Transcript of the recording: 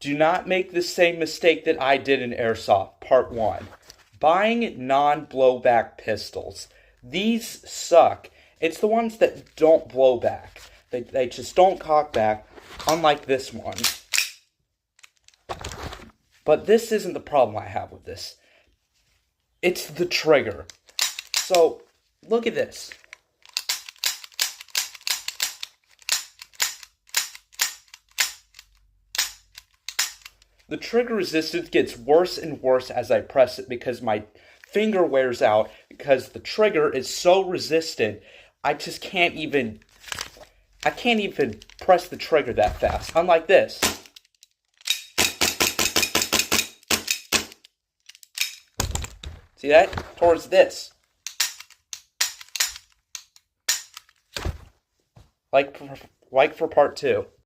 Do not make the same mistake that I did in airsoft, part 1. Buying non-blowback pistols. These suck. It's the ones that don't blow back. They just don't cock back, unlike this one. But this isn't the problem I have with this. It's the trigger. So, look at this. The trigger resistance gets worse and worse as I press it because my finger wears out because the trigger is so resistant. I just can't even press the trigger that fast. Unlike this. See that? Towards this. Like for part 2.